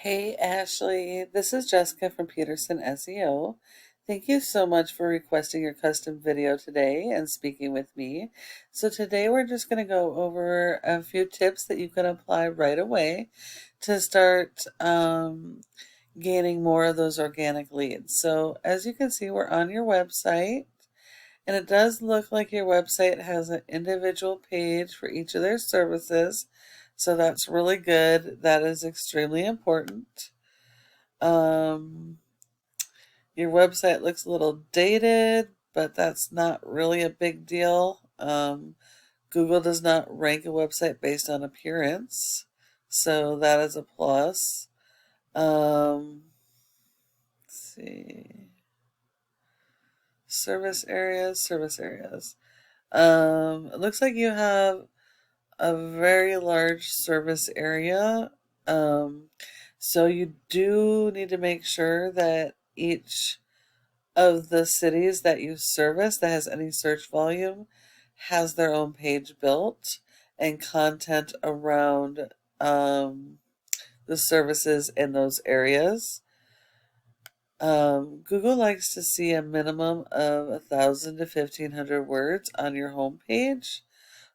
Hey Ashley, this is Jessica from Peterson SEO. Thank you so much for requesting your custom video today and speaking with me. So today we're just going to go over a few tips that you can apply right away to start gaining more of those organic leads. So as you can see, we're on your website, and it does look like your website has an individual page for each of their services. So that's really good. That is extremely important. Um, your website looks a little dated, but that's not really a big deal. Google does not rank a website based on appearance, so that is a plus. Let's see. Service areas. It looks like you have a very large service area. Um, so you do need to make sure that each of the cities that you service that has any search volume has their own page built and content around the services in those areas. Google likes to see a minimum of 1,000 to 1,500 words on your homepage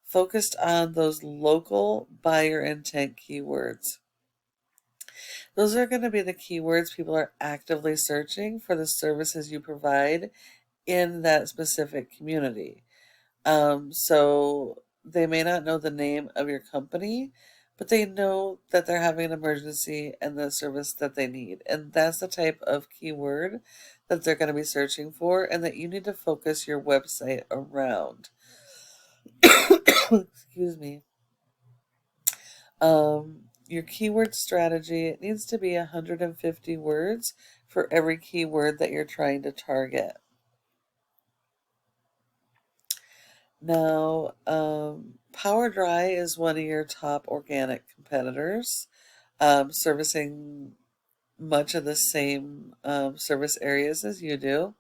focused on those local buyer intent keywords. Those are going to be the keywords people are actively searching for the services you provide in that specific community. So they may not know the name of your company, but they know that they're having an emergency and the service that they need. And that's the type of keyword that they're going to be searching for and that you need to focus your website around. Excuse me. Your keyword strategy, it needs to be 150 words for every keyword that you're trying to target. Now, PowerDry is one of your top organic competitors, servicing much of the same service areas as you do.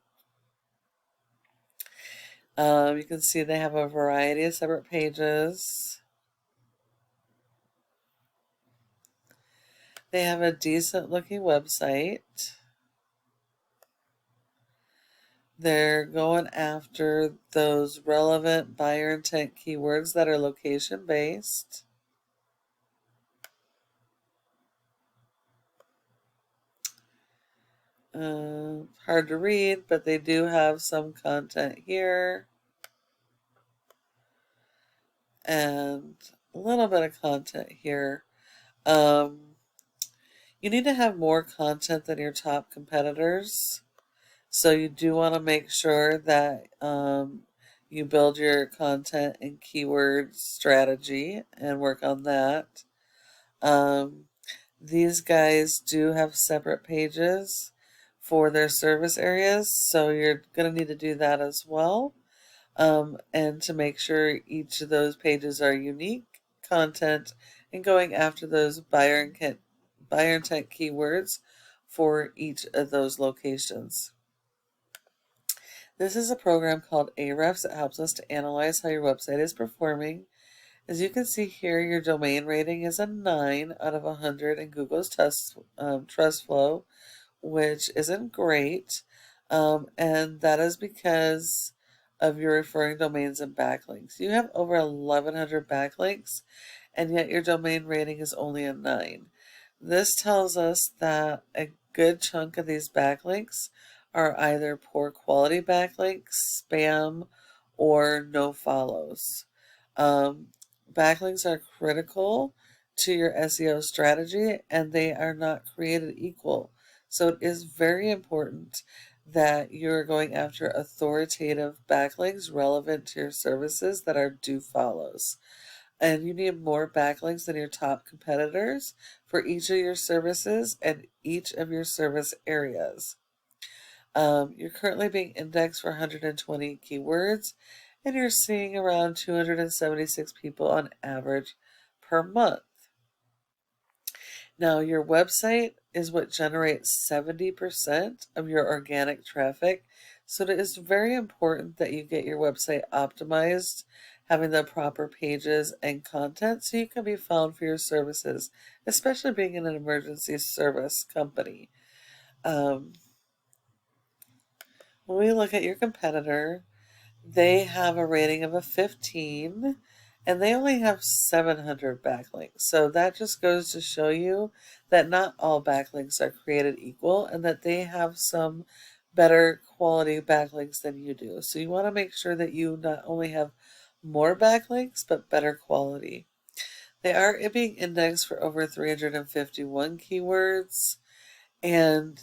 You can see they have a variety of separate pages. They have a decent looking website. They're going after those relevant buyer intent keywords that are location based. Hard to read, but they do have some content here. And a little bit of content here. You need to have more content than your top competitors. So you do want to make sure that you build your content and keyword strategy and work on that. These guys do have separate pages for their service areas, so you're going to need to do that as well. And to make sure each of those pages are unique content and going after those buyer intent keywords for each of those locations. This is a program called Ahrefs that helps us to analyze how your website is performing. As you can see here, your domain rating is a 9 out of 100 in Google's trust flow, which isn't great. And that is because of your referring domains and backlinks. You have over 1,100 backlinks, and yet your domain rating is only a 9. This tells us that a good chunk of these backlinks are either poor quality backlinks, spam, or no follows. Backlinks are critical to your SEO strategy, and they are not created equal. So it is very important that you're going after authoritative backlinks relevant to your services that are do follows. And you need more backlinks than your top competitors for each of your services and each of your service areas. You're currently being indexed for 120 keywords, and you're seeing around 276 people on average per month. Now, your website is what generates 70% of your organic traffic, so it is very important that you get your website optimized having the proper pages and content so you can be found for your services, especially being in an emergency service company. Um, when we look at your competitor, they have a rating of a 15 and they only have 700 backlinks. So that just goes to show you that not all backlinks are created equal and that they have some better quality backlinks than you do. So you want to make sure that you not only have more backlinks but better quality. They are being indexed for over 351 keywords, and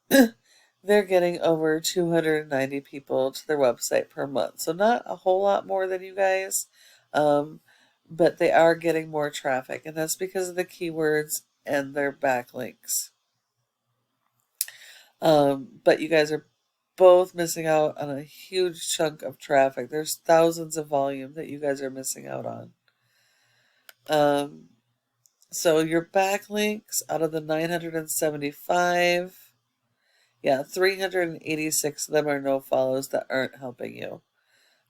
they're getting over 290 people to their website per month. So not a whole lot more than you guys, but they are getting more traffic, and that's because of the keywords and their backlinks. But you guys are both missing out on a huge chunk of traffic. There's thousands of volume that you guys are missing out on. So your backlinks, out of the 975, yeah, 386 of them are no follows that aren't helping you.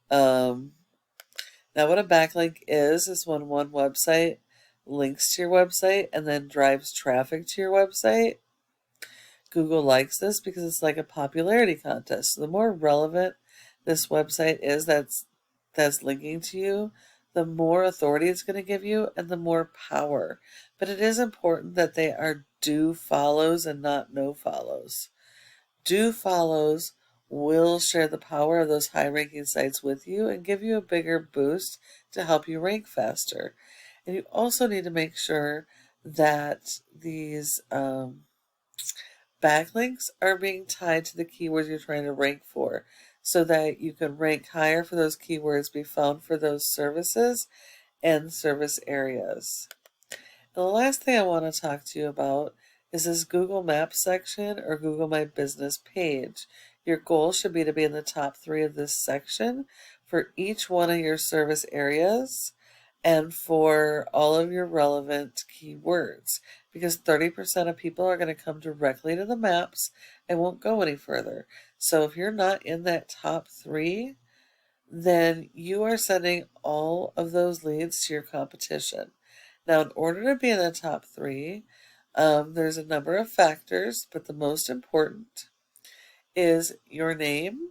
Now what a backlink is when one website links to your website and then drives traffic to your website. Google likes this because it's like a popularity contest. So the more relevant this website is that's linking to you, the more authority it's going to give you and the more power. But it is important that they are do follows and not no follows. Do follows will share the power of those high ranking sites with you and give you a bigger boost to help you rank faster. And you also need to make sure that these backlinks are being tied to the keywords you're trying to rank for so that you can rank higher for those keywords, be found for those services and service areas. And the last thing I want to talk to you about is this Google Maps section or Google My Business page. Your goal should be to be in the top 3 of this section for each one of your service areas and for all of your relevant keywords, because 30% of people are going to come directly to the maps and won't go any further. So if you're not in that top 3, then you are sending all of those leads to your competition. Now, in order to be in the top 3, there's a number of factors, but the most important is your name,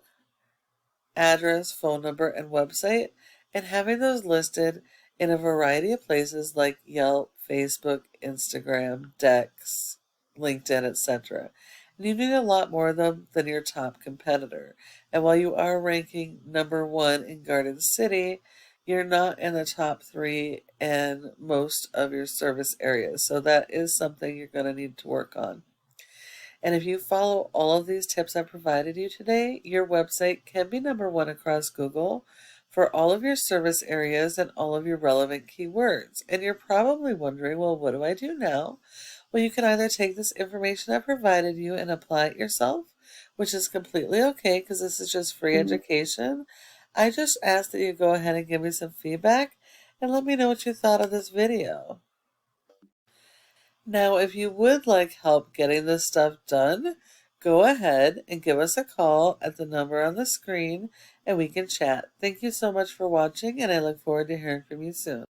address, phone number, and website, and having those listed in a variety of places like Yelp, Facebook, Instagram, Dex, LinkedIn, etc. And you need a lot more of them than your top competitor. And while you are ranking number 1 in Garden City, you're not in the top 3 in most of your service areas. So that is something you're going to need to work on. And if you follow all of these tips I provided you today, your website can be number 1 across Google for all of your service areas and all of your relevant keywords. And you're probably wondering, well, what do I do now? Well, you can either take this information I provided you and apply it yourself, which is completely okay because this is just free education. I just ask that you go ahead and give me some feedback and let me know what you thought of this video. Now, if you would like help getting this stuff done, go ahead and give us a call at the number on the screen and we can chat. Thank you so much for watching, and I look forward to hearing from you soon.